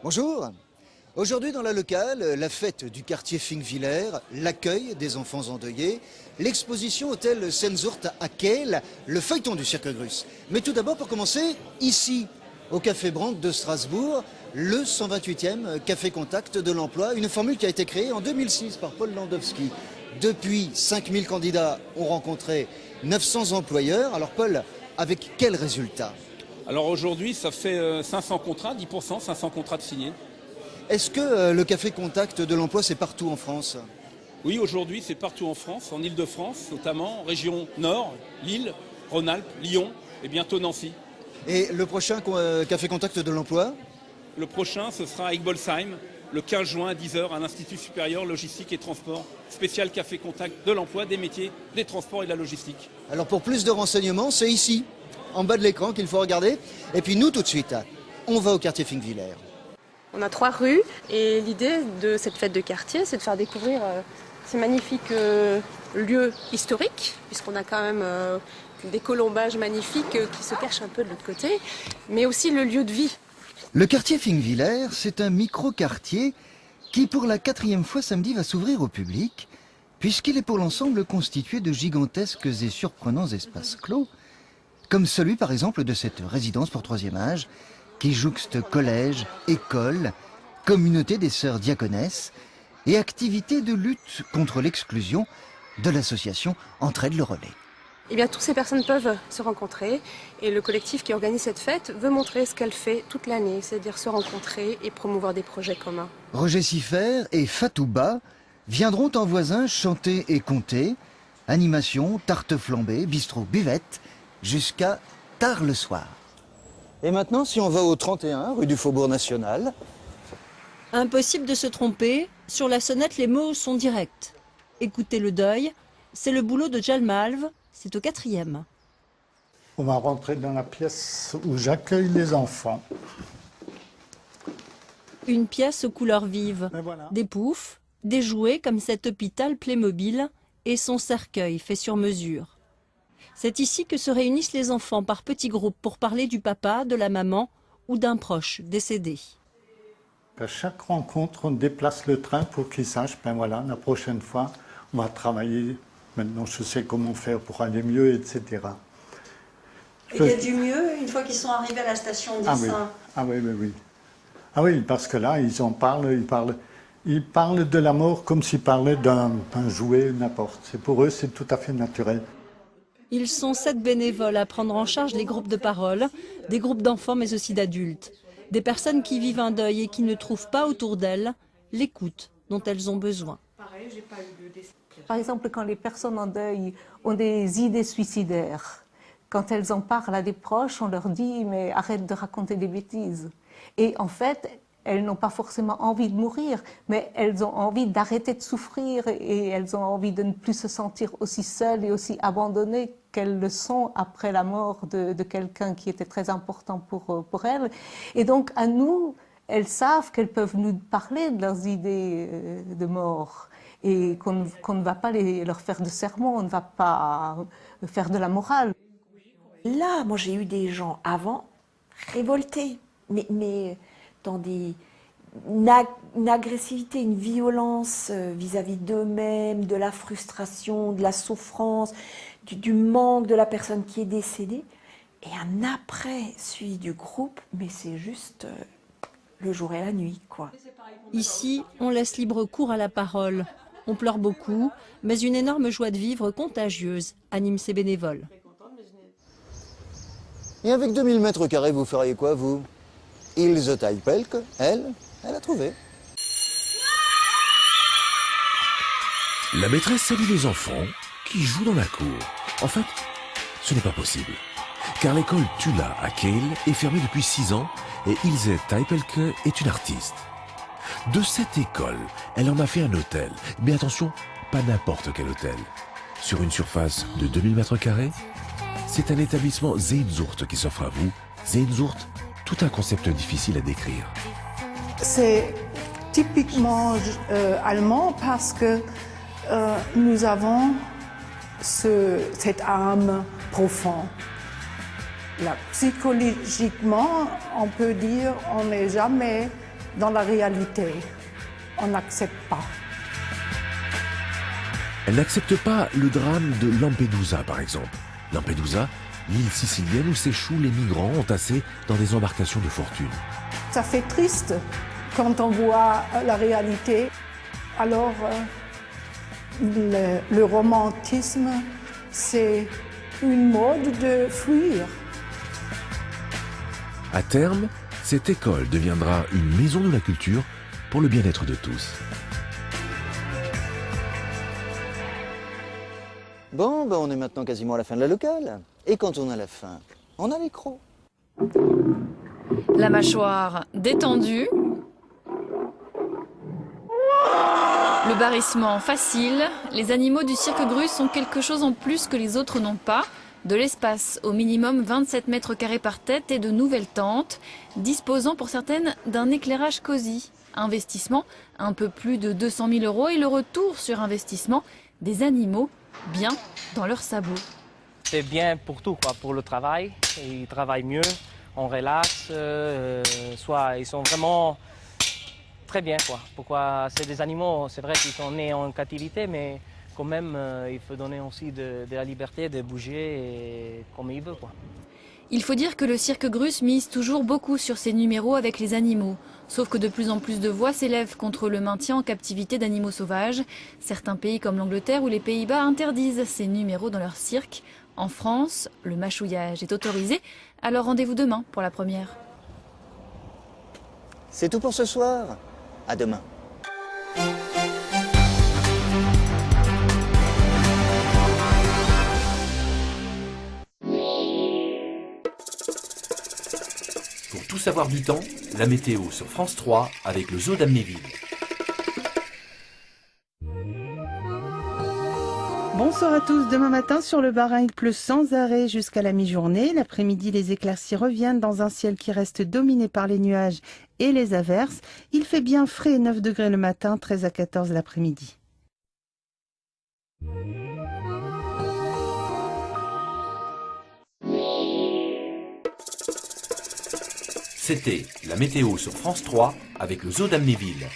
Bonjour. Aujourd'hui dans la locale, la fête du quartier Finkviller, l'accueil des enfants endeuillés, l'exposition hôtel Sehnsucht à Kehl, le feuilleton du cirque Grus. Mais tout d'abord, pour commencer, ici, au Café Brandt de Strasbourg, le 128e Café Contact de l'emploi, une formule qui a été créée en 2006 par Paul Landowski. Depuis, 5000 candidats ont rencontré 900 employeurs. Alors Paul, avec quels résultats ? Alors aujourd'hui, ça fait 500 contrats, 10%, 500 contrats de signés. Est-ce que le Café Contact de l'emploi, c'est partout en France ? Oui, aujourd'hui, c'est partout en France, en Île-de-France notamment, région Nord, Lille, Rhône-Alpes, Lyon et bientôt Nancy. Et le prochain Café Contact de l'emploi ? Le prochain, ce sera à Igbolsheim, le 15 juin à 10h, à l'Institut supérieur logistique et transport, spécial Café Contact de l'emploi, des métiers, des transports et de la logistique. Alors pour plus de renseignements, c'est ici, en bas de l'écran, qu'il faut regarder. Et puis nous, tout de suite, on va au quartier Finkviller. On a 3 rues et l'idée de cette fête de quartier, c'est de faire découvrir ces magnifiques lieux historiques, puisqu'on a quand même des colombages magnifiques qui se cachent un peu de l'autre côté, mais aussi le lieu de vie. Le quartier Finkviller, c'est un micro-quartier qui, pour la 4e fois samedi, va s'ouvrir au public, puisqu'il est pour l'ensemble constitué de gigantesques et surprenants espaces clos, comme celui par exemple de cette résidence pour 3e âge, qui jouxte collège, école, communauté des sœurs diaconesses et activités de lutte contre l'exclusion de l'association Entraide le Relais. Eh bien, toutes ces personnes peuvent se rencontrer et le collectif qui organise cette fête veut montrer ce qu'elle fait toute l'année, c'est-à-dire se rencontrer et promouvoir des projets communs. Roger Siffer et Fatouba viendront en voisins chanter et compter, animation, tarte flambée, bistrot, buvette, jusqu'à tard le soir. Et maintenant, si on va au 31, rue du Faubourg National. Impossible de se tromper, sur la sonnette les mots sont directs. Écoutez le deuil, c'est le boulot de Jalmalv, c'est au 4e. On va rentrer dans la pièce où j'accueille les enfants. Une pièce aux couleurs vives, Voilà. des poufs, des jouets comme cet hôpital Playmobil et son cercueil fait sur mesure. C'est ici que se réunissent les enfants par petits groupes pour parler du papa, de la maman ou d'un proche décédé. À chaque rencontre, on déplace le train pour qu'ils sachent, ben voilà, la prochaine fois, on va travailler. Maintenant, je sais comment faire pour aller mieux, etc. Il y a du mieux une fois qu'ils sont arrivés à la station d'Essin. Ah oui, oui, oui. Ah oui, parce que là, ils en parlent, ils parlent de la mort comme s'ils parlaient d'un jouet, n'importe. C'est pour eux, c'est tout à fait naturel. Ils sont 7 bénévoles à prendre en charge les groupes de parole, des groupes d'enfants mais aussi d'adultes. Des personnes qui vivent un deuil et qui ne trouvent pas autour d'elles l'écoute dont elles ont besoin. Par exemple, quand les personnes en deuil ont des idées suicidaires, quand elles en parlent à des proches, on leur dit « mais arrête de raconter des bêtises ». Et en fait, elles n'ont pas forcément envie de mourir, mais elles ont envie d'arrêter de souffrir et elles ont envie de ne plus se sentir aussi seules et aussi abandonnées qu'elles le sont après la mort de quelqu'un qui était très important pour elles. Et donc, à nous, elles savent qu'elles peuvent nous parler de leurs idées de mort et qu'on ne va pas leur faire de sermon, on ne va pas faire de la morale. Là, moi, j'ai eu des gens avant révoltés, mais dans une agressivité, une violence vis-à-vis d'eux-mêmes, de la frustration, de la souffrance, du manque de la personne qui est décédée. Et un après suivi du groupe, mais c'est juste le jour et la nuit, quoi. Ici, on laisse libre cours à la parole. On pleure beaucoup, mais une énorme joie de vivre contagieuse anime ces bénévoles. Et avec 2000 mètres carrés, vous feriez quoi, vous ? Ilse Teipelke, elle a trouvé. La maîtresse salue les enfants qui jouent dans la cour. En fait, ce n'est pas possible. Car l'école Tula à Kehl est fermée depuis 6 ans et Ilse Teipelke est une artiste. De cette école, elle en a fait un hôtel. Mais attention, pas n'importe quel hôtel. Sur une surface de 2000 mètres carrés, c'est un établissement Sehnsucht qui s'offre à vous. Sehnsucht, tout un concept difficile à décrire. C'est typiquement allemand parce que nous avons cette âme profonde. Là, psychologiquement, on peut dire on n'est jamais dans la réalité. On n'accepte pas. Elle n'accepte pas le drame de Lampedusa, par exemple. Lampedusa, l'île sicilienne où s'échouent les migrants entassés dans des embarcations de fortune. Ça fait triste quand on voit la réalité. Alors, le romantisme, c'est une mode de fuir. À terme, cette école deviendra une maison de la culture pour le bien-être de tous. Bon, ben on est maintenant quasiment à la fin de la locale. Et quand on a la faim, on a les crocs. La mâchoire détendue. Le barrissement facile. Les animaux du cirque Grus ont quelque chose en plus que les autres n'ont pas. De l'espace, au minimum 27 mètres carrés par tête et de nouvelles tentes, disposant pour certaines d'un éclairage cosy. Investissement, un peu plus de 200 000 € et le retour sur investissement des animaux bien dans leurs sabots. C'est bien pour tout, quoi, pour le travail. Ils travaillent mieux, on relaxe, soit ils sont vraiment très bien, quoi. Pourquoi c'est des animaux, c'est vrai qu'ils sont nés en captivité, mais quand même, il faut donner aussi de la liberté de bouger comme ils veulent, quoi. Il faut dire que le cirque Grus mise toujours beaucoup sur ses numéros avec les animaux. Sauf que de plus en plus de voix s'élèvent contre le maintien en captivité d'animaux sauvages. Certains pays comme l'Angleterre ou les Pays-Bas interdisent ces numéros dans leur cirque. En France, le mâchouillage est autorisé. Alors rendez-vous demain pour la première. C'est tout pour ce soir. À demain. Pour tout savoir du temps, la météo sur France 3 avec le zoo d'Amnéville. Bonsoir à tous. Demain matin sur le Bas-Rhin, il pleut sans arrêt jusqu'à la mi-journée. L'après-midi, les éclaircies reviennent dans un ciel qui reste dominé par les nuages et les averses. Il fait bien frais, 9 degrés le matin, 13 à 14 l'après-midi. C'était la météo sur France 3 avec le zoo d'Amnéville.